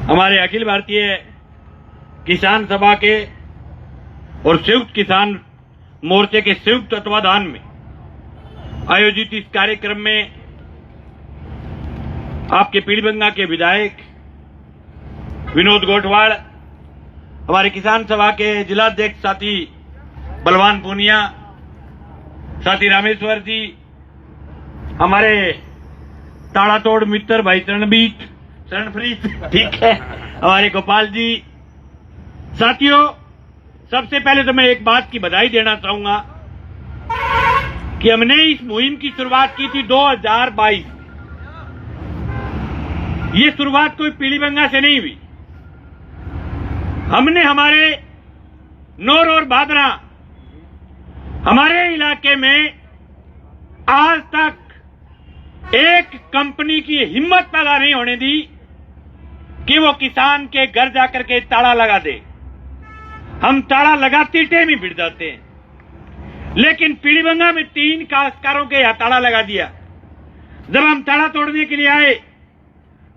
हमारे अखिल भारतीय किसान सभा के और संयुक्त किसान मोर्चे के संयुक्त तत्वाधान में आयोजित इस कार्यक्रम में आपके पीलीभंगा के विधायक विनोद गोठवाड़, हमारे किसान सभा के जिलाध्यक्ष साथी बलवान पूनिया, साथी रामेश्वर जी, हमारे ताड़ातोड़ मित्र भाई शरणप्रीत, ठीक है, हमारे गोपाल जी। साथियों, सबसे पहले तो मैं एक बात की बधाई देना चाहूंगा कि हमने इस मुहिम की शुरुआत की थी 2022। ये शुरुआत कोई पीलीभंगा से नहीं हुई। हमने हमारे नौर और भादरा हमारे इलाके में आज तक एक कंपनी की हिम्मत पैदा नहीं होने दी कि वो किसान के घर जाकर के ताला लगा दे। हम ताला लगाते टाइम ही भिड़ जाते हैं, लेकिन पीलीभंगा में 3 काश्तकारों के यहां ताला लगा दिया। जब हम ताला तोड़ने के लिए आए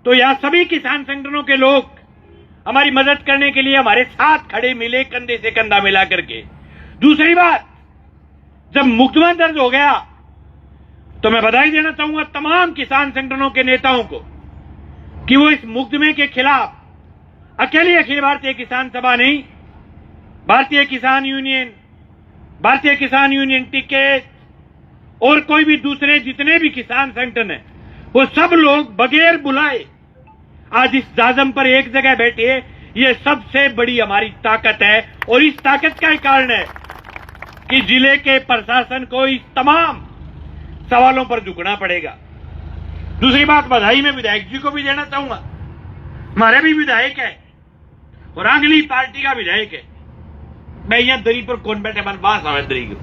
तो यहां सभी किसान संगठनों के लोग हमारी मदद करने के लिए हमारे साथ खड़े मिले, कंधे से कंधा मिला करके। दूसरी बात, जब मुकदमा दर्ज हो गया तो मैं बधाई देना चाहूंगा तमाम किसान संगठनों के नेताओं को कि वो इस मुकदमे के खिलाफ अकेली अखिल भारतीय किसान सभा नहीं, भारतीय किसान यूनियन टिकैत और कोई भी दूसरे जितने भी किसान संगठन है, वो सब लोग बगैर बुलाए आज इस जाजम पर एक जगह बैठे। ये सबसे बड़ी हमारी ताकत है और इस ताकत का ही कारण है कि जिले के प्रशासन को इस तमाम सवालों पर झुकना पड़ेगा। दूसरी बात, बधाई मैं विधायक जी को भी देना चाहूंगा। हमारे भी विधायक है और आंगली पार्टी का विधायक है। मैं यहां दरी पर कौन बैठे मन बास आवे दरी को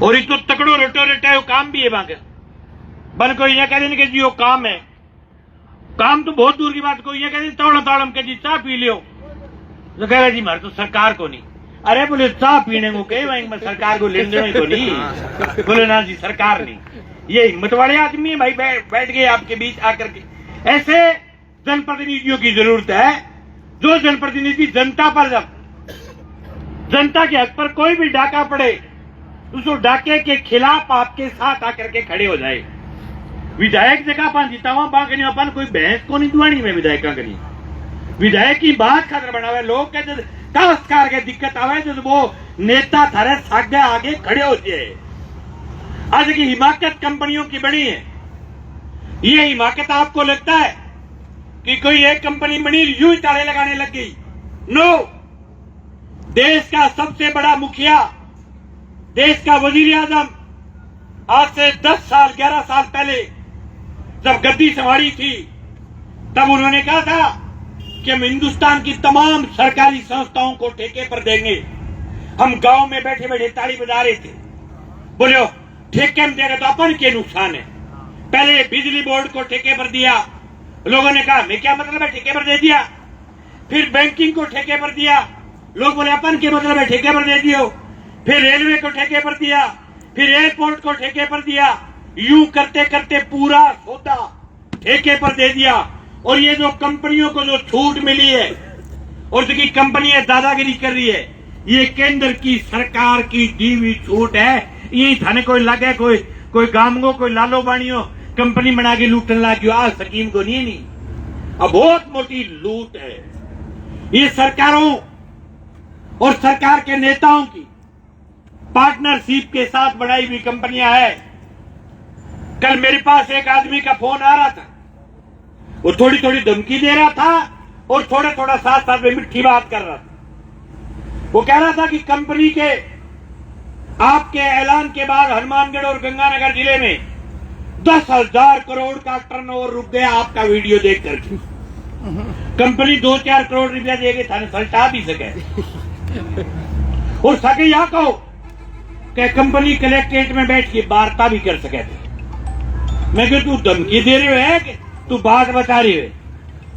और इतो तकड़ो रोटो रेटा वो काम भी है बांके बन कोई यहां कह देने के जी वो काम है। काम तो बहुत दूर की बात, कोई यहां कह देने तौड़ा तौड़म के जी चाह पी लियो तो कह रहे जी मारे तो सरकार को नहीं। अरे बोले चाह पीने को कहे वहीं मैं सरकार को लेन देने को नहीं। बोले ना जी सरकार नहीं, ये हिम्मत वाले आदमी है भाई, बैठ गए आपके बीच आकर के। ऐसे जनप्रतिनिधियों की जरूरत है जो जनप्रतिनिधि जनता पर, जब जनता के हक पर कोई भी डाका पड़े उसको डाके के खिलाफ आपके साथ आकर के खड़े हो जाए। विधायक जगह अपन जीता हुआ बाकी अपन कोई भैंस को नहीं दुआनी में विधायक करी। विधायक की बात खतर बनावे लोग कहते काश्तकार के दिक्कत आवे जो वो नेता थारे सागे आगे खड़े होते हैं। आज की हिमाकत कंपनियों की बनी है। ये हिमाकत आपको लगता है कि कोई एक कंपनी बनी यूं ही ताले लगाने लग गई? नो, देश का सबसे बड़ा मुखिया, देश का वजीर आजम आज से 10 साल 11 साल पहले जब गद्दी संभाली थी तब उन्होंने कहा था कि हम हिंदुस्तान की तमाम सरकारी संस्थाओं को ठेके पर देंगे। हम गांव में बैठे बैठे ताली बजा रहे थे, बोलो ठेके में देगा तो अपन के नुकसान है। पहले बिजली बोर्ड को ठेके पर दिया, लोगों ने कहा मैं क्या मतलब है ठेके पर दे दिया। फिर बैंकिंग को ठेके पर दिया, लोग बोले अपन के मतलब है ठेके पर दे दियो। फिर रेलवे को ठेके पर दिया, फिर एयरपोर्ट को ठेके पर दिया। यूं करते करते पूरा सौदा ठेके पर दे दिया। और ये जो कंपनियों को जो छूट मिली है और जो कंपनियां दादागिरी कर रही है, ये केंद्र की सरकार की दी हुई छूट है। यही थाने कोई लगे कोई गामगो कोई लालो बाणियों कंपनी बना के लूटने लगी आज स्कीम को नहीं। अब बहुत मोटी लूट है। ये सरकारों और सरकार के नेताओं की पार्टनरशिप के साथ बनाई हुई कंपनियां है। कल मेरे पास एक आदमी का फोन आ रहा था, वो थोड़ी थोड़ी धमकी दे रहा था और थोड़ा थोड़ा साथ साथ में मीठी बात कर रहा था। वो कह रहा था कि कंपनी के आपके ऐलान के बाद हनुमानगढ़ और गंगानगर जिले में 10,000 करोड़ का टर्नओवर रुक गया आपका वीडियो देख करके। कंपनी 2-4 करोड़ रुपया देगी थाने सलटा भी सके और सके यहां कहो कि कंपनी कलेक्ट्रेट में बैठ के वार्ता भी कर सके थे। मैं कहूं तू धमकी दे रहे हो कि तू बात बता रही है?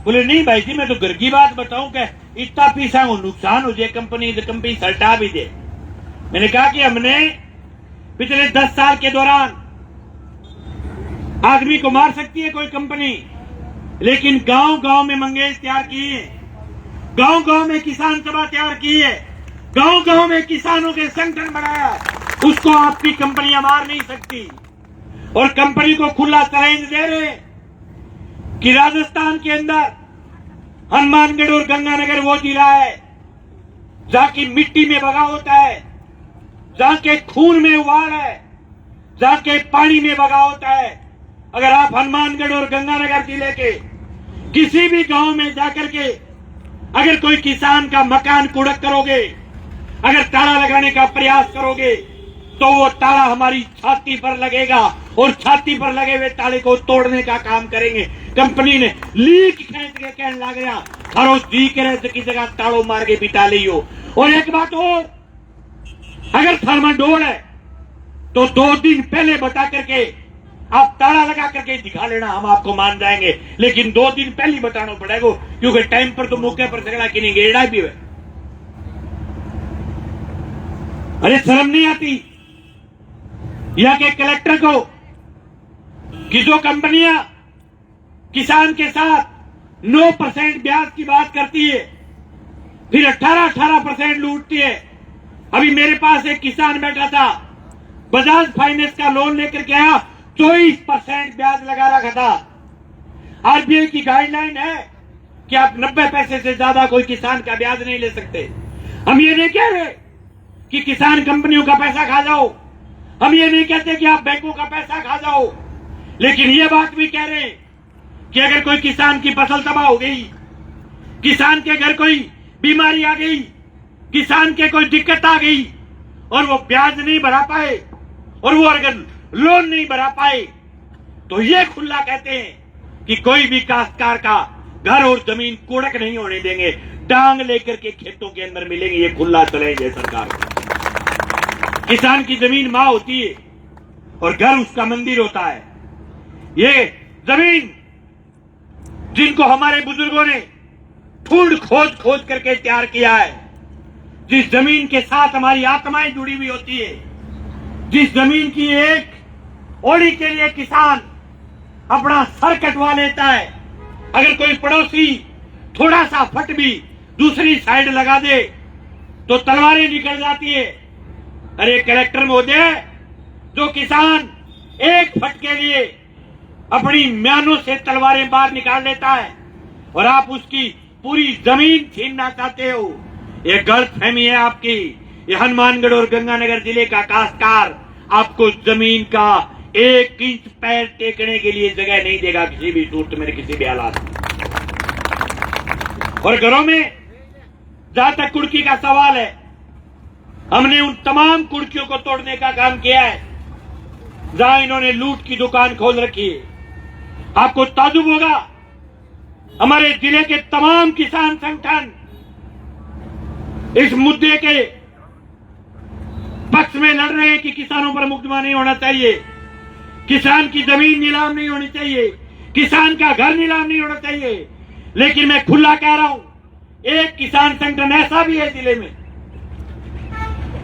बोले नहीं भाई जी मैं तो घर की बात बताऊं कि इतना पैसा को नुकसान हो जाए कंपनी तो कंपनी सलटा भी दे। मैंने कहा कि हमने पिछले 10 साल के दौरान आदमी को मार सकती है कोई कंपनी, लेकिन गांव गांव में मंगेश तैयार किए, गांव गांव में किसान सभा तैयार की है, गांव गांव में किसानों के संगठन बनाया, उसको आपकी कंपनियां मार नहीं सकती। और कंपनी को खुला चैलेंज दे रहे कि राजस्थान के अंदर हनुमानगढ़ और गंगानगर वो जिला है जहां की मिट्टी में बगा होता है, जहां के खून में उबाल है, जहां के पानी में बगा होता है। अगर आप हनुमानगढ़ और गंगानगर जिले के किसी भी गांव में जाकर के अगर कोई किसान का मकान कुड़क करोगे, अगर ताला लगाने का प्रयास करोगे, तो वो ताला हमारी छाती पर लगेगा और छाती पर लगे हुए ताले को तोड़ने का काम करेंगे। कंपनी ने लीक खींच के कहने लग गया हरो दी करे की जगह ताड़ो मार के बिता लियो। और एक बात और, अगर थर्माडोल है तो 2 दिन पहले बता करके आप ताला लगा करके दिखा लेना, हम आपको मान जाएंगे, लेकिन 2 दिन पहले बताना पड़ेगा, क्योंकि टाइम पर तो मौके पर झगड़ा की नहीं गेड़ा भी है। अरे शर्म नहीं आती यहाँ के कलेक्टर को कि जो कंपनियां किसान के साथ 9% ब्याज की बात करती है, फिर 18% लूटती है। अभी मेरे पास एक किसान बैठा था, बजाज फाइनेंस का लोन लेकर के आया, 24% ब्याज लगा रखा था। आरबीआई की गाइडलाइन है कि आप 90 पैसे से ज्यादा कोई किसान का ब्याज नहीं ले सकते। हम ये नहीं कह रहे कि किसान कंपनियों का पैसा खा जाओ, हम ये नहीं कहते कि आप बैंकों का पैसा खा जाओ, लेकिन ये बात भी कह रहे हैं कि अगर कोई किसान की फसल तबाह हो गई, किसान के घर कोई बीमारी आ गई, किसान के कोई दिक्कत आ गई और वो ब्याज नहीं भरा पाए और वो अगर लोन नहीं भरा पाए, तो ये खुला कहते हैं कि कोई भी काश्तकार का घर और जमीन कुड़क नहीं होने देंगे, डांग लेकर के खेतों के अंदर मिलेंगे। ये खुला चैलेंज है सरकार का। किसान की जमीन मां होती है और घर उसका मंदिर होता है। ये जमीन जिनको हमारे बुजुर्गों ने ढूंढ खोज खोज करके तैयार किया है, जिस जमीन के साथ हमारी आत्माएं जुड़ी हुई होती है, जिस जमीन की एक ओड़ी के लिए किसान अपना सर कटवा लेता है, अगर कोई पड़ोसी थोड़ा सा फट भी दूसरी साइड लगा दे तो तलवारें निकल जाती है। अरे कलेक्टर महोदय, जो किसान एक फट के लिए अपनी म्यानों से तलवारें बाहर निकाल लेता है और आप उसकी पूरी जमीन छीनना चाहते हो, ये गलतफहमी है आपकी। ये हनुमानगढ़ और गंगानगर जिले का काश्तकार आपको जमीन का 1 इंच पैर टेकने के लिए जगह नहीं देगा किसी भी सूरत में, किसी भी हालात में। और घरों में जहां तक कुर्की का सवाल है, हमने उन तमाम कुर्कियों को तोड़ने का काम किया है जहां इन्होंने लूट की दुकान खोल रखी है। आपको ताजुब होगा, हमारे जिले के तमाम किसान संगठन इस मुद्दे के पक्ष में लड़ रहे हैं कि किसानों पर मुकदमा नहीं होना चाहिए, किसान की जमीन नीलाम नहीं होनी चाहिए, किसान का घर नीलाम नहीं होना चाहिए। लेकिन मैं खुला कह रहा हूं, एक किसान संगठन ऐसा भी है जिले में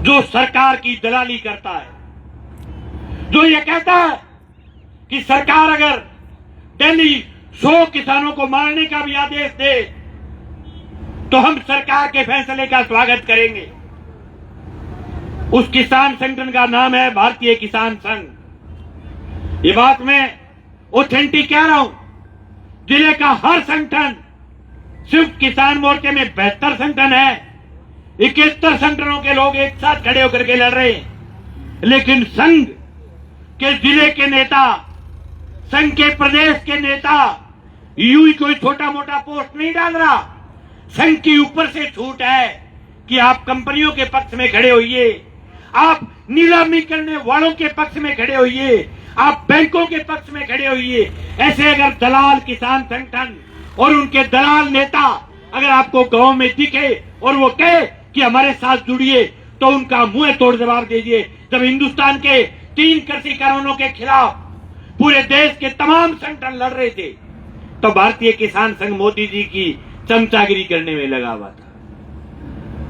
जो सरकार की दलाली करता है, जो ये कहता है कि सरकार अगर दिल्ली 100 किसानों को मारने का भी आदेश दे तो हम सरकार के फैसले का स्वागत करेंगे। उस किसान संगठन का नाम है भारतीय किसान संघ। ये बात मैं ऑथेंटिक कह रहा हूं। जिले का हर संगठन, सिर्फ किसान मोर्चे में 72 संगठन है, 71 संगठनों के लोग एक साथ खड़े होकर के लड़ रहे हैं, लेकिन संघ के जिले के नेता, संघ के प्रदेश के नेता यूं ही कोई छोटा मोटा पोस्ट नहीं डाल रहा। संघ की ऊपर से छूट है कि आप कंपनियों के पक्ष में खड़े होइए, आप नीलामी करने वालों के पक्ष में खड़े होइए, आप बैंकों के पक्ष में खड़े होइए। ऐसे अगर दलाल किसान संगठन और उनके दलाल नेता अगर आपको गांव में दिखे और वो कहे कि हमारे साथ जुड़िए, तो उनका मुंह तोड़ जवाब दीजिए। जब हिंदुस्तान के 3 कृषि कानूनों के खिलाफ पूरे देश के तमाम संगठन लड़ रहे थे, तो भारतीय किसान संघ मोदी जी की चमचागिरी करने में लगा हुआ था,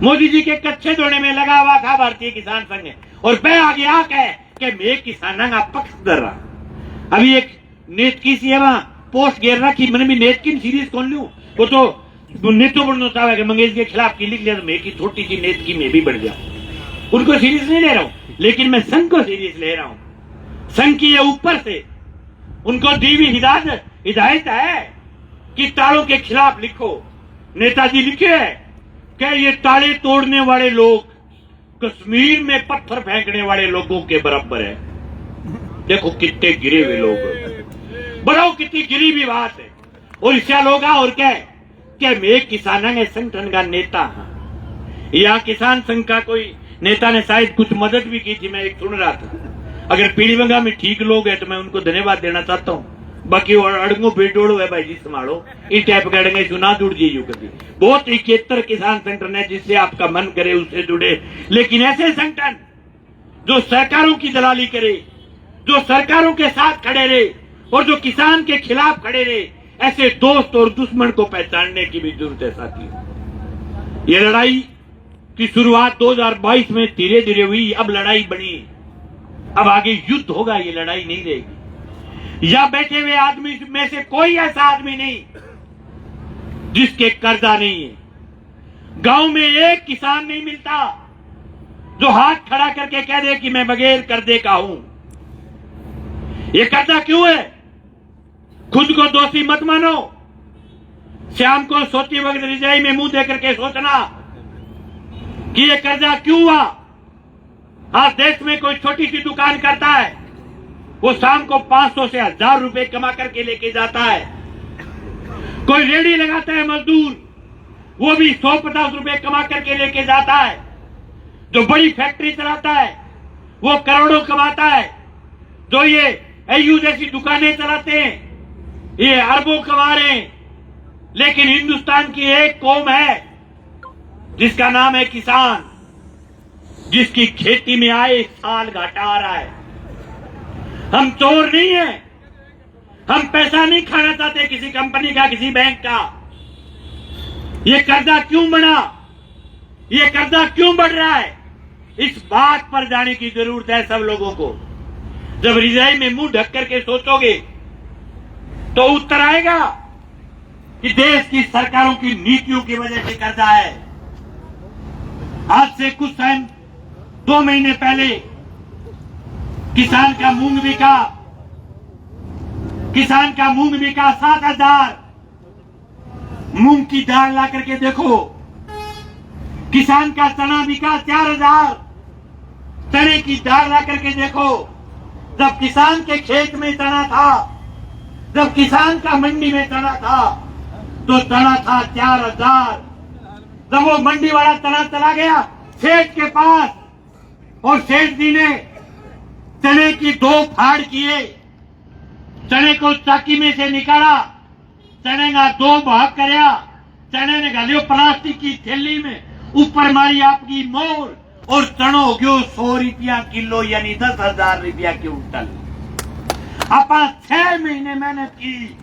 मोदी जी के कच्चे धोने में लगा हुआ था भारतीय किसान संघ। और मैं आगे आके कि मैं किसाना का पक्ष कर रहा। अभी एक नेत की सी है वहां पोस्ट घेर रखी मैंने भी नेत की सीरीज कौन लूं वो तो नेतों बढ़ना चाहे कि मंगेश के खिलाफ की लिख लिया तो मैं की छोटी सी नेत की मैं भी बढ़ जाऊं उनको सीरीज नहीं ले रहा हूं लेकिन मैं संघ को सीरीज ले रहा हूं। संघ की ये ऊपर से उनको दी हुई हिदायत है कि तालों के खिलाफ लिखो। नेताजी लिखे है कि ये ताले तोड़ने वाले लोग कश्मीर में पत्थर फेंकने वाले लोगों के बराबर है। देखो कितने गिरे हुए लोग बताओ कितनी गिरी हुई बात है। और इससे लोग और क्या है कि मैं किसानों के संगठन का नेता हूं। यहाँ किसान संघ का कोई नेता ने शायद कुछ मदद भी की थी मैं एक सुन रहा था। अगर पीलीबंगा में ठीक लोग हैं तो मैं उनको धन्यवाद देना चाहता हूँ। बाकी अड़ंगो बेटोड़ो है भाई जी संभालो इस टाइप के अड़ंगे चुना जुड़ जाइए कभी। बहुत 71 किसान संगठन है जिससे आपका मन करे उससे जुड़े। लेकिन ऐसे संगठन जो सरकारों की दलाली करे जो सरकारों के साथ खड़े रहे और जो किसान के खिलाफ खड़े रहे ऐसे दोस्त और दुश्मन को पहचानने की भी जरूरत है साथियों। ये लड़ाई की शुरुआत 2022 में धीरे धीरे हुई अब लड़ाई बनी अब आगे युद्ध होगा। ये लड़ाई नहीं रहेगी। या बैठे हुए आदमी में से कोई ऐसा आदमी नहीं जिसके कर्जा नहीं है। गांव में एक किसान नहीं मिलता जो हाथ खड़ा करके कह दे कि मैं बगैर कर्जे का हूं। ये कर्जा क्यों है? खुद को दोषी मत मानो। शाम को सोती वक्त रजाई में मुंह देकर के सोचना कि ये कर्जा क्यों हुआ। आज देश में कोई छोटी सी दुकान करता है वो शाम को 500 से 1000 रुपए कमा करके लेके जाता है। कोई रेडी लगाता है मजदूर वो भी 150 रुपए कमा करके लेके जाता है। जो बड़ी फैक्ट्री चलाता है वो करोड़ों कमाता है। जो ये एयू जैसी दुकानें चलाते हैं ये अरबों कमा रहे हैं। लेकिन हिंदुस्तान की एक कौम है जिसका नाम है किसान जिसकी खेती में आए साल घाटा आ रहा है। हम चोर नहीं है। हम पैसा नहीं खाना चाहते किसी कंपनी का किसी बैंक का। ये कर्जा क्यों बढ़ा ये कर्जा क्यों बढ़ रहा है इस बात पर जाने की जरूरत है सब लोगों को। जब रिजाई में मुंह ढक करके सोचोगे तो उत्तर आएगा कि देश की सरकारों की नीतियों की वजह से कर्जा है। आज से कुछ टाइम 2 महीने पहले किसान का मूंग बिका 7,000। मूंग की दाल ला करके देखो। किसान का चना बिका 4,000। चने की दाल ला करके देखो। जब किसान के खेत में चना था जब किसान का मंडी में चना था तो चना था 4,000। जब वो मंडी वाला चना चला गया सेठ के पास और सेठ जी ने चने की 2 फाड़ किए। चने को चाकी में से निकाला चने का 2 भाग करया। चने ने गालियो प्लास्टिक की थैली में ऊपर मारी आपकी मोर और चनो हो गयो 100 रुपया किलो यानी 10,000 रुपया क्विंटल। आप 6 महीने मेहनत की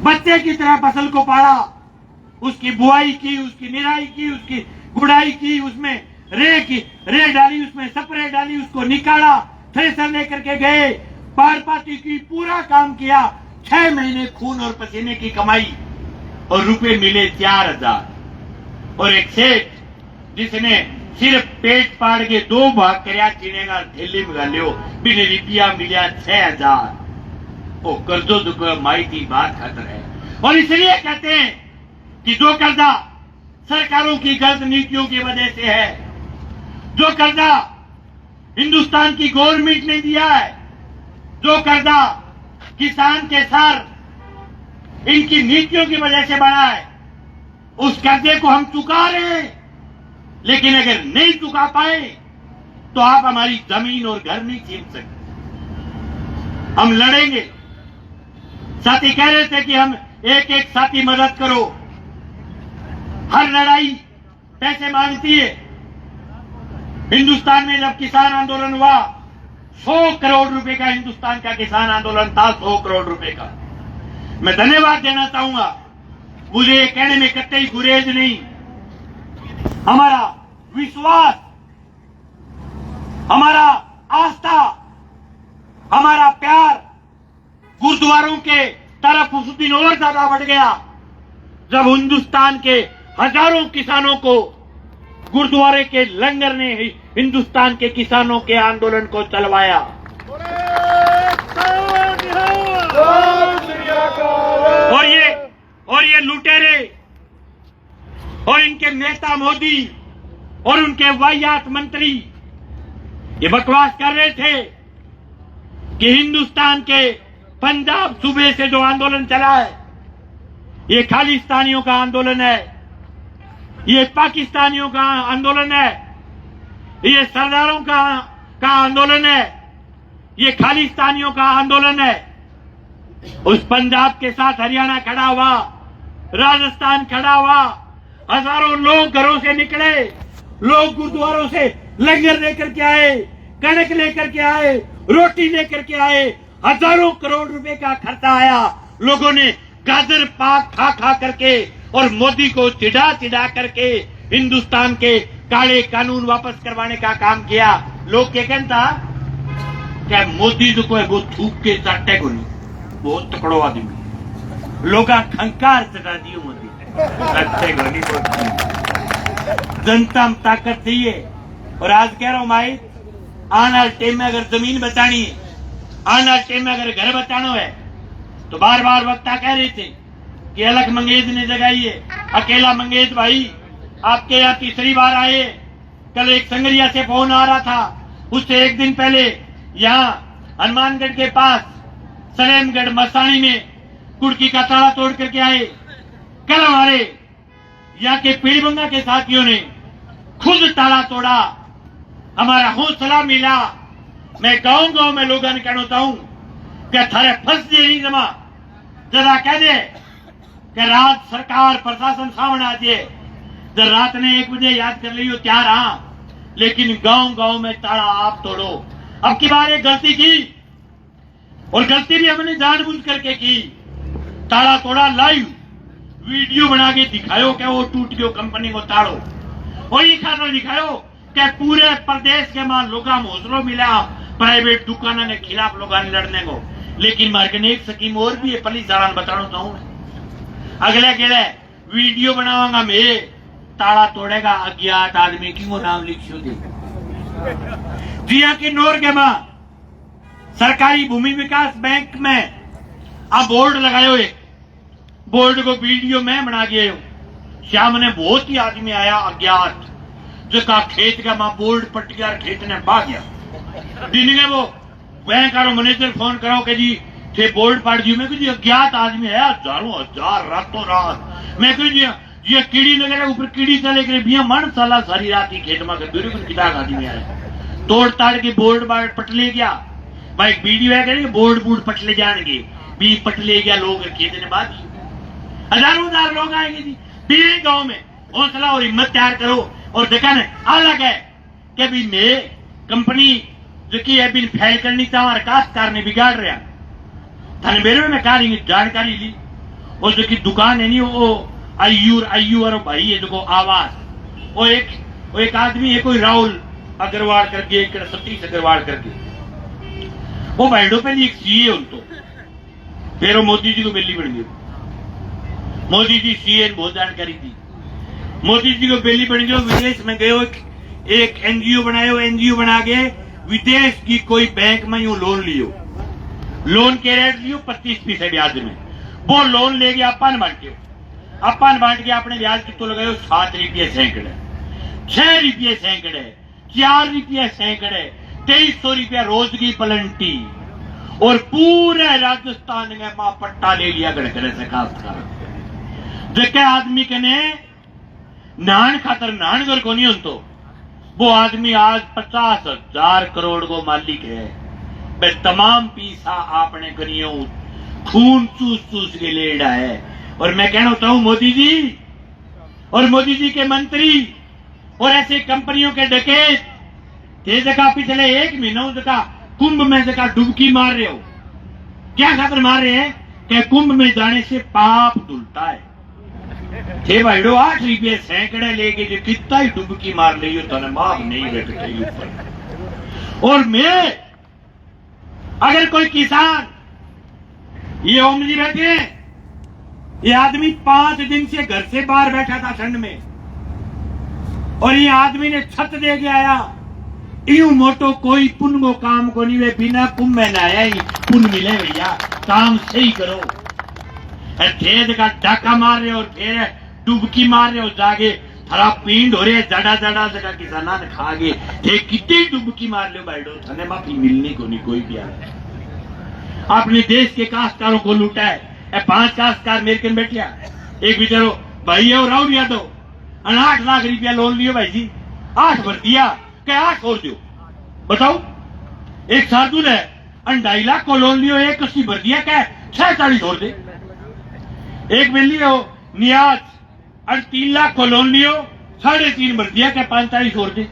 बच्चे की तरह फसल को पाला उसकी बुआई की उसकी निराई की उसकी गुड़ाई की उसमें रे डाली उसमें स्प्रे डाली उसको निकाला थ्रेसर लेकर के गए पार पाती की पूरा काम किया। 6 महीने खून और पसीने की कमाई और रुपए मिले 4,000। और एक सेठ जिसने सिर्फ पेट पाड़ के 2 भाग करया चीनेगा थैली में गालियो बिन रुपया मिला 6,000। वो कर्जो दुख माई की बात खतर है। और इसलिए कहते हैं कि जो कर्जा सरकारों की गलत नीतियों की वजह से है जो कर्जा हिंदुस्तान की गवर्नमेंट ने दिया है जो कर्जा किसान के सर इनकी नीतियों की वजह से बढ़ा है उस कर्जे को हम चुका रहे हैं। लेकिन अगर नहीं चुका पाए तो आप हमारी जमीन और घर नहीं छीन सकते। हम लड़ेंगे। साथी कह रहे थे कि हम एक एक साथी मदद करो। हर लड़ाई पैसे मांगती है। हिंदुस्तान में जब किसान आंदोलन हुआ 100 करोड़ रुपए का हिंदुस्तान का किसान आंदोलन था 100 करोड़ रुपए का। मैं धन्यवाद देना चाहूंगा। मुझे ये कहने में कतई गुरेज नहीं। हमारा विश्वास हमारा आस्था हमारा प्यार गुरुद्वारों के तरफ उस दिन और ज्यादा बढ़ गया जब हिंदुस्तान के हजारों किसानों को गुरुद्वारे के लंगर ने हिंदुस्तान के किसानों के आंदोलन को चलवाया। और ये लुटेरे और इनके नेता मोदी और उनके वाहियात मंत्री ये बकवास कर रहे थे कि हिंदुस्तान के पंजाब सूबे से जो आंदोलन चला है ये खालिस्तानियों का आंदोलन है, ये पाकिस्तानियों का आंदोलन है, ये सरदारों का आंदोलन है, ये खालिस्तानियों का आंदोलन है। उस पंजाब के साथ हरियाणा खड़ा हुआ, राजस्थान खड़ा हुआ, हजारों लोग घरों से निकले, लोग गुरुद्वारों से लंगर लेकर के आए, कणक लेकर के आए, रोटी लेकर के आए, हजारों करोड़ रुपए का खर्चा आया। लोगों ने गाजर पाक खा खा करके और मोदी को चिढ़ा चिढ़ा करके हिंदुस्तान के काले कानून वापस करवाने का काम किया। लोग क्या कहता क्या मोदी जो को है वो थूक के चाटे को नहीं, बहुत तकड़ो आदमी, लोग खंकार चटा दियो मोदी चाटे को नहीं। जनता में ताकत चाहिए। और आज कह रहा हूं भाई, आने वाले टाइम में अगर जमीन बचानी है, आने वाले टाइम में अगर घर बचाना है तो बार बार वक्ता कह रहे थे कि अलग मंगेज ने जगाई है, अकेला मंगेज भाई आपके यहाँ तीसरी बार आए। कल एक संगरिया से फोन आ रहा था, उससे एक दिन पहले यहाँ हनुमानगढ़ के पास सलेमगढ़ मसाणी में कुड़की का ताला तोड़ करके आए। कल हमारे यहाँ के पीड़ीबंगा के साथियों ने खुद ताला तोड़ा, हमारा हौसला मिला। मैं गांव गांव में लोगों ने कहता हूं कि थारे फंस दे नहीं जमा जरा कह दे कि रात सरकार प्रशासन सामने आ जाए, जब रात ने 1 बजे याद कर ली हो क्या रहा, लेकिन गांव गांव में ताला आप तोड़ो। अब की बार एक गलती की और गलती भी हमने जानबूझ करके की, ताला तोड़ा, लाइव वीडियो बना के दिखायो कि वो टूट गयो, कंपनी को ताड़ो, और ये खाना दिखायो कि पूरे प्रदेश के मां लोगों हौसलों मिला प्राइवेट दुकानों के खिलाफ लोगों ने लड़ने को। लेकिन मार्केट ने एक स्कीम और भी है, पुलिस सारा बताना चाहूँ। अगले अगले वीडियो बनाऊंगा मैं, ताला तोड़ेगा अज्ञात आदमी की वो नाम लिखियो दे जिया की नोर के मां सरकारी भूमि विकास बैंक में अब बोर्ड लगायो, एक बोर्ड को वीडियो में बना गए हो। शाम ने बहुत ही आदमी आया अज्ञात जो का खेत का मां बोर्ड पट गया, खेत ने भाग गया। दिन में वो बैंक का मैनेजर फोन कराओ कि जी थे बोर्ड पाड़ दियो। मैं जी अज्ञात आदमी है, हजारों हजार रातों रात। मैं जी ये कीड़ी लगे ऊपर कीड़ी चले करे बिया मन साला सारी रात ही खेत में किता आदमी आया, तोड़ ताड़ के बोर्ड बार्ड पटले गया। भाई वीडियो है करेंगे बोर्ड बूर्ड पटले जाएंगे, बी पटले गया, लोग खेत ने बात, हजारों हजार लोग आएंगे जी। भी गांव में हौसला और हिम्मत तैयार करो। और देखा न अलग है कि भी मैं कंपनी जो की है बिन फैल करनी चाह काश्तकार ने बिगाड़ रहा थाने मेरे में कहा जानकारी ली। और जो की दुकान है नहीं वो आयु और भाई है जो आवास, वो एक आदमी है कोई राहुल अग्रवाल करके, एक सतीश अग्रवाल करके, वो भाईडो पे एक सीए उनको, फिर वो मोदी जी को बेली बन गई। मोदी जी सीए बहुत जानकारी दी, मोदी जी को बेली बन गयो, विदेश में गयो, एक एनजीओ बनायो, एनजीओ बना के विदेश की कोई बैंक में यूं लोन लियो, लोन के रेट लियो 25% ब्याज में। वो लोन ले गया अपन बांट के अपने ब्याज कितो लगायो 7 रुपये सैकड़े, 6 रुपये सैकड़े, 4 रुपये सैकड़े, 2300 रुपया रोज की पलंटी। और पूरे राजस्थान में मां पट्टा ले लिया गड़करे से खासकर देखे आदमी के ने नान खातर नान घर को नहीं तो वो आदमी आज 50,000 करोड़ को मालिक है। वे तमाम पैसा आपने करियो खून चूस चूस के लेड़ा है। और मैं कहना चाहता हूं मोदी जी और मोदी जी के मंत्री और ऐसे कंपनियों के डकैत ये जगह पिछले 1 महीनों जगह कुंभ में जगह डुबकी मार रहे हो, क्या खातर मार रहे हैं कि कुंभ में जाने से पाप धुलता है। थे भाईडो 8 रुपये सैकड़े लेके जो कितना ही डुबकी मार ली हो तो माफ नहीं बैठते ऊपर। और मैं अगर कोई किसान ये ओम जी बैठे हैं, ये आदमी 5 दिन से घर से बाहर बैठा था ठंड में, और ये आदमी ने छत दे के आया। यूं मोटो कोई पुण्य को काम को नहीं वे, बिना पुण्य में नहाया ही पुण्य मिले भैया, काम सही करो। खेत का डाका मार रहे हो और फिर डुबकी मार रहे हो, जागे हरा पींड हो रहे जड़ा जड़ा जगह किसाना ने खा गए थे, कितनी डुबकी मार लो बैठो, थाने माफी मिलने को नहीं कोई भी आया। अपने देश के काश्तकारों को लूटा है। 5 काश्तकार मेरे के बैठिया, एक बेचारो भाई है राहुल यादव, 8 लाख रुपया लोन लियो भाई जी, 8 भर दिया, क्या 8 छोड़ दो बताओ। एक शार्दुल है 2.5 लाख को लोन लियो, 81 भर दिया, क्या 46 छोड़ दे। एक बिल्ली हो नियाज 3 लाख को लोन लियो, 3.5 भर दिया, क्या 45 छोड़ दे।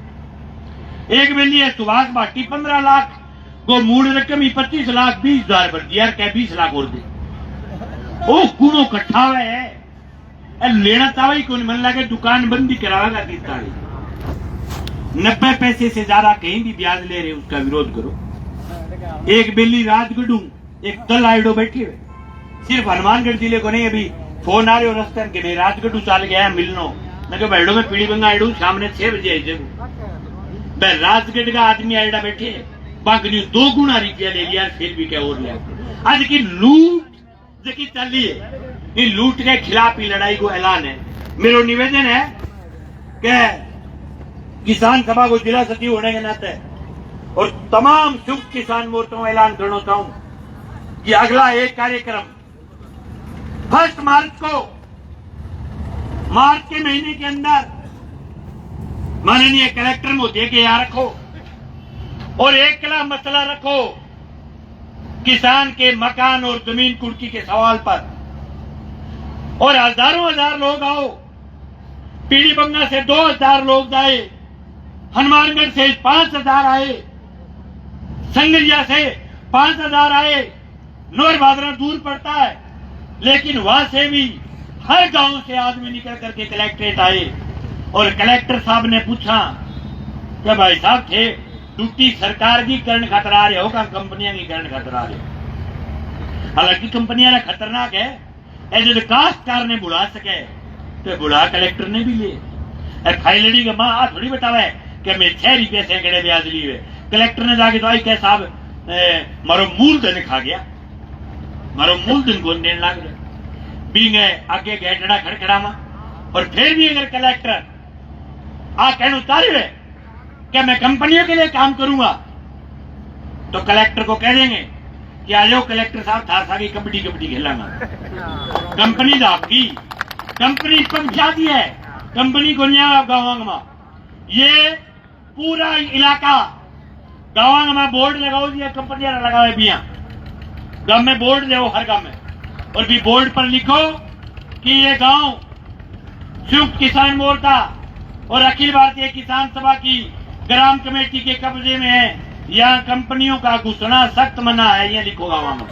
एक बिल्ली है सुभाष भाटी 15 लाख को मूल रकम ही 25 लाख 20,000 भर दिया, क्या 20 लाख और दे। ओ गुणों इकट्ठा हुआ है, लेना चाहे कौन, मन लगे दुकान बंदी करावेगा 90 पैसे से ज्यादा कहीं भी ब्याज ले रहे उसका विरोध करो। एक बिल्ली राजगढ़ एक दल आइडो बैठी हुए, सिर्फ हनुमानगढ़ जिले को नहीं, अभी फोन आ रहे हो रस्ते के मैं राजगढ़ चल गया मिलनो, मैं कहा बैठो में पीड़ी बंगा आइडू सामने 6 बजे आई जब राजगढ़ का आदमी आइडा बैठे बाकी 2 गुना रुपया ले लिया, फिर भी क्या और लिया। आज की लूट जबकि चल रही है, इन लूट के खिलाफ ही लड़ाई को ऐलान है। मेरा निवेदन है कि किसान सभा को जिला सचिव होने के नाते और तमाम संयुक्त किसान मोर्चों में ऐलान करना चाहूं कि अगला एक कार्यक्रम 1 मार्च को, मार्च के महीने के अंदर माननीय कलेक्टर मोदी के यहाँ रखो और एक कला मसला रखो किसान के मकान और जमीन कुर्की के सवाल पर, और हजारों हजार लोग आओ। पीड़ी बंगा से 2000 लोग जाए, हनुमानगढ़ से 5000 आए, संगरिया से 5000 आए। नोर भादरा दूर पड़ता है, लेकिन वहां से भी हर गांव से आदमी निकल करके कलेक्ट्रेट आए और कलेक्टर साहब ने पूछा कि भाई साहब थे ड्यूटी सरकार की करण खतरा रहे हो का कंपनियां की करण खतरा रहे हो। हालांकि कंपनियां खतरनाक है, ऐसे काश्तकार ने बुला सके तो बुला कलेक्टर ने भी लिए। फाइलड़ी का माँ थोड़ी बतावा है कि मैं 6 रुपये सैकड़े ब्याज लिए, कलेक्टर ने जाके तो आई क्या साहब मारो मूलधन खा गया, मारो मूलधन को देने लग रहे बींग आगे गैटड़ा खड़खड़ावा। और फिर भी अगर कलेक्टर आ कहना चाह रहे क्या मैं कंपनियों के लिए काम करूंगा, तो कलेक्टर को कह देंगे कि आ जाओ कलेक्टर साहब था सारी कबड्डी खेलांगा। कंपनी तो आपकी, कंपनी पंचायती है, कंपनी को नहीं गाँव में। ये पूरा इलाका गाँव में बोर्ड लगाओ दिया, कंपनियां लगाओ बिया गांव में बोर्ड दो हर गांव में, और भी बोर्ड पर लिखो कि ये गांव संयुक्त किसान मोर्चा और अखिल भारतीय किसान सभा की ग्राम कमेटी के कब्जे में है, यहाँ कंपनियों का घुसना सख्त मना है, ये लिखो गाँव में।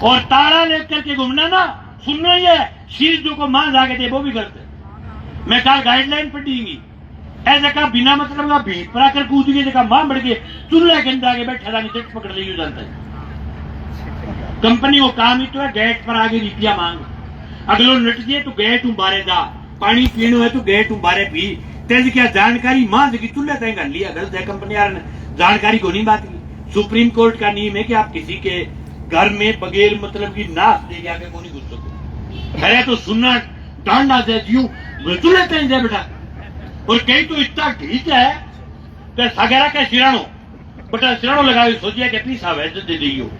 और ताला लेकर के घूमना ना सुनना ही है, शीर जो को मां जाके दे वो भी करते। मैं कल गाइडलाइन पढ़ी ऐसा कहा बिना मतलब का भीड़ पर आकर कूद गए, जगह मां बढ़ गए चूल्हे के अंदर आगे बैठा था जट पकड़ ली जानता है। कंपनी को काम ही तो है गेट पर आगे रुपया मांग, अगलो नट जाए तो गेट बारे जा, पानी पीने है तो गेट बारे पी, तेज क्या जानकारी मां जगी चूल्हे तय कर लिया। गलत है, कंपनी यार जानकारी को नहीं बात की। सुप्रीम कोर्ट का नियम है कि आप किसी के घर में बगैर मतलब की नाश दे आके को नहीं घुस सको। खैर तो सुनना डांडा से जीव चूल्हे तय जाए बेटा। और कई तो इतना ठीक है कि सगेरा के सिराणो बटा सिराणो लगाए सोचिए कि अपनी सावैध दे दियो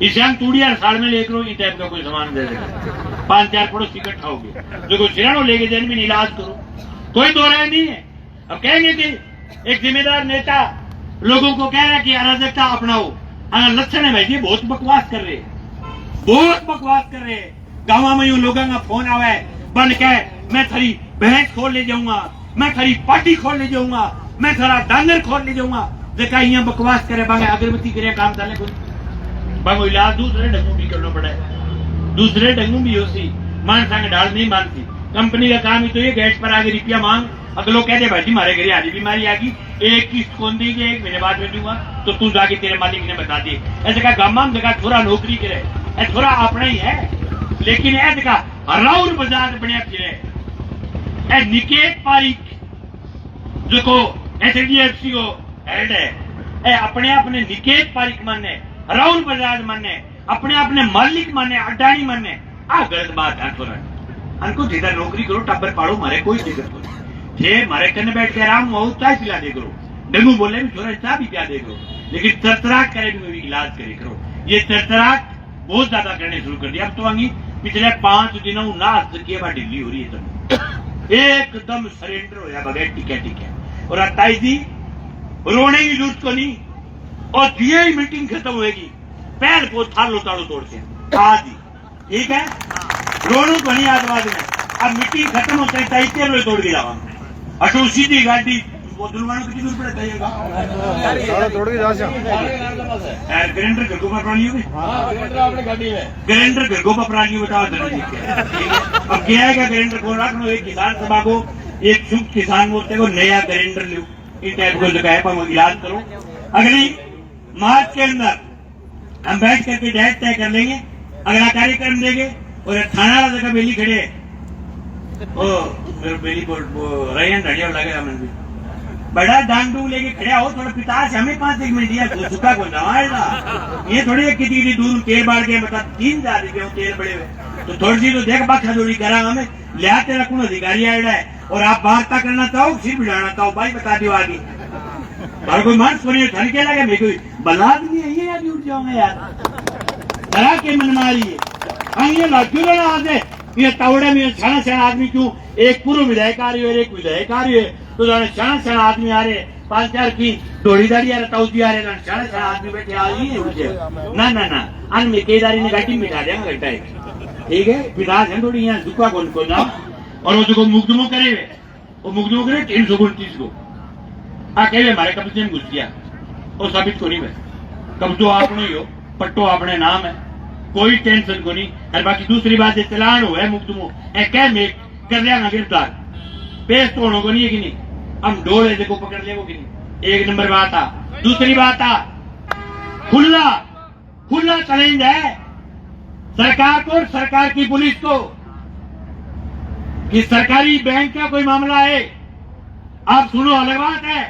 इसे हम तूड़िया साल में लेकर इस टाइप का कोई सामान दे देगा। 5-4 पड़ोसी इकट्ठा हो गए जो कोई सिराणो लेके जाने में इलाज करो, कोई दो राय नहीं है। अब कहेंगे कि एक जिम्मेदार नेता लोगों को कह रहा है कि अराजकता अपनाओ, लक्षण है भाई जी बहुत बकवास कर रहे, बहुत बकवास कर रहे। गाँव में यूं लोगों का फोन आवा है बन के मैं थरी भैंस खोल ले जाऊंगा, मैं थरी पार्टी खोल ले जाऊंगा, मैं थरा डांगर खोल ले जाऊंगा। देखा यहाँ बकवास करे बांगे अगरबत्ती करे काम चले कुछ बांगो इलाज दूसरे ढंगों भी करना पड़ा है, दूसरे ढंगों भी होती मान संग डाल नहीं मानती। कंपनी का काम ही तो ये गैस पर आगे रुपया मांग अगर लोग कहते भाई जी हमारे घर आज बीमारी आ गई, एक किस्त कौन देगी, 1 महीने बाद में दूंगा, तो तू जाके तेरे मालिक ने बता दी। ऐसे का गामा में जगह थोड़ा नौकरी करे, थोड़ा अपना ही है, लेकिन ऐसे का राउंड बाजार बने फिरे। निकेत पारिक जो HDFC को हेड है, अपने अपने निकेत पारिक माने, राउंड बाजार माने, अपने अपने मालिक माने, अडानी माने। आ गलत बात है। थोड़ा हमको जिधर नौकरी करो, टब्बर पाड़ो, मारे कोई दिक्कत नहीं। थे मारे कन्ने बैठ के आराम हो, चाय पिला दे करो, डंगू बोले भी थोड़ा चाय भी पिला दे करो, लेकिन तरतराट करे भी इलाज करे करो। ये तरतराट बहुत ज्यादा करने शुरू कर दिया। अब तो आगे पिछले 5 दिनों नाच की ढिल्ली हो रही है, तुम एकदम सरेंडर हो जाए बगैर टिके। और अट्ठाईस दी रोने की जरूरत को नहीं, और दिए ही मीटिंग खत्म होगी, पैर को थालो ताड़ो तोड़ते हैं आज ही, ठीक है। रोनू को नहीं आदवाद में, अब मीटिंग खत्म होते ही तैते रोए तोड़ दिया हमने। अटो सीधी गाड़ी वो दुलवानो कितनी दूर पड़ता है, तोड़ के जा ग्राइंडर घर को पपरानी होगी, ग्राइंडर घर को पपरानी बताओ। अब क्या है, ग्राइंडर को रख लो, एक किसान सभा को, एक शुभ किसान मोर्चे को नया ग्राइंडर लो, इन टाइप को लगाए पर इलाज करो। अगली मार्च के अंदर हम बैठ करके डेट तय कर लेंगे, अगला कार्यक्रम देंगे। और थाना वाला जगह बेली खड़े बेली को रैन ढड़िया लगेगा मन भी बड़ा डांडू लेके खड़े हो, थोड़ा पिता से हमें 5 मिनट दिया सुखा को नवाएगा। ये थोड़ी कितनी दूर तेल बाढ़ के बता 3000 रुपये तेल बड़े हुए, तो थोड़ी सी तो देख बात खजूरी करा हमें लिया तेरा कौन अधिकारी आया है। और आप वार्ता करना चाहो, सिर बिठाना चाहो, भाई बता दियो आगे और कोई मांस सुनिए धन के लगे मैं कोई बला आदमी है ये, अभी उठ जाऊंगा यार डरा के मन मारी है। ये क्यों लड़ा आज ये तावड़े में छाना आदमी क्यों, एक पूर्व विधायक आ रही है और एक विधायक आ रही है, तो छाना आदमी आ रहे 5-4 की दौड़ी दाड़ी आ रहे, ताउती आ रहे, छाना आदमी बैठे आ रही है। ना ना ना अन में केदारी ने गाड़ी मिटा देंगे घंटा है, ठीक है। पिता है थोड़ी यहाँ दुखा कौन को ना, और वो जो मुकदमो करे वो मुकदमो करे 329 को आ कहे हमारे कब्जे में घुस गया और साबित को नहीं है, कब्जो आपने ही हो, पट्टो अपने नाम है, कोई टेंशन को नहीं। और बाकी दूसरी बात है चलान हो है मुकदमो क्या में कर लिया गिरफ्तार, पेश तो होने को नहीं है कि नहीं, हम डोले देखो पकड़ ले कि नहीं। एक नंबर बात आ। दूसरी बात आ, खुला चैलेंज है सरकार को और सरकार की पुलिस को कि सरकारी बैंक का कोई मामला है, आप सुनो, अलग बात है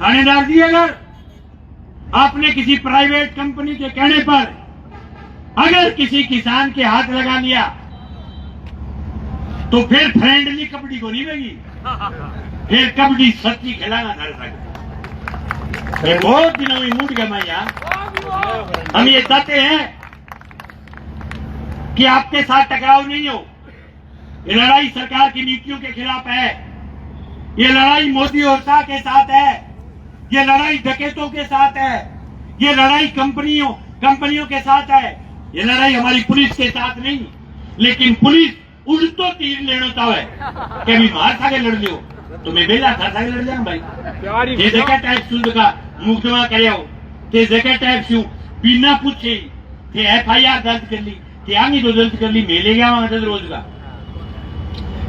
थानेदार जी, अगर आपने किसी प्राइवेट कंपनी के कहने पर अगर किसी किसान के हाथ लगा लिया तो फिर फ्रेंडली कबड्डी को नहीं लगी, फिर कबड्डी सच्ची खिलाना धर सकते। बहुत दिनों में मूड गया मैं यहाँ, हम ये चाहते हैं कि आपके साथ टकराव नहीं हो। ये लड़ाई सरकार की नीतियों के खिलाफ है, ये लड़ाई मोदी और शाह के साथ है, ये लड़ाई डकैतों के साथ है, ये लड़ाई कंपनियों के साथ है, ये लड़ाई हमारी पुलिस के साथ नहीं। लेकिन पुलिस उल्टो तीर लेना चाहे कि अभी मार खा के लड़ लो, तुम्हें बेला खा के लड़ जाए भाई। ये जगह टाइप शुद्ध का मुकदमा करे हो, ते जगह टाइप शू बिना पूछे थे FIR दर्ज कर ली, ते आगे तो दर्ज कर ली, मेले गया वहां से रोज का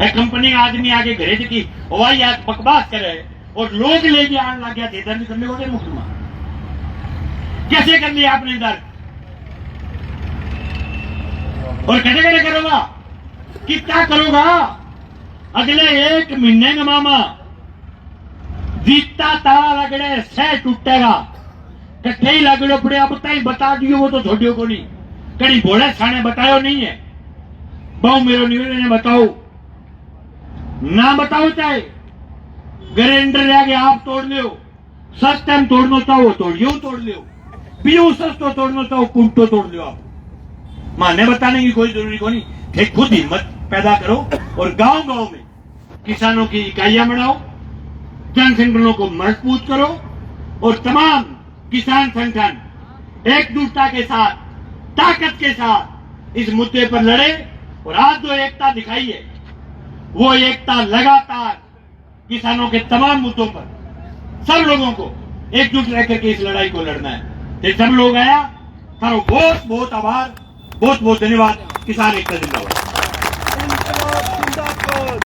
कंपनी आदमी आगे घरे की हवाई आज बकवास करे और लोग लेके आने लग गया थे दर्ज करने को मुकदमा। कैसे कर लिया आपने दर्ज और कैसे कैसे करोगा, कितना करोगा? अगले 1 महीने में मामा जीता तारा लगड़े सह टूटेगा, कट्ठे ही लगड़ो पड़े। अब तक बता दियो वो तो छोड़ियो को नहीं, कड़ी भोले साने बतायो नहीं है। बहु मेरो निवेदन है, बताओ ना बताओ, चाहे ग्राइंडर आगे आप तोड़ लो, सस्टम तोड़ना चाहो तोड़ियो तोड़ लो, पियो सस्तो तोड़ना चाहो कुंटो तोड़ लो। आप माने बताने की कोई जरूरी को नहीं, एक खुद हिम्मत पैदा करो और गांव गांव में किसानों की इकाइयां बनाओ, जन संगठनों को मजबूत करो और तमाम किसान संगठन एकजुटता के साथ, ताकत के साथ इस मुद्दे पर लड़े। और आज जो एकता दिखाई है वो एकता लगातार किसानों के तमाम मुद्दों पर सब लोगों को एकजुट रह करके इस लड़ाई को लड़ना है। ये सब लोग आया, बहुत बहुत आभार, बहुत बहुत धन्यवाद। किसान एकता जिंदाबाद।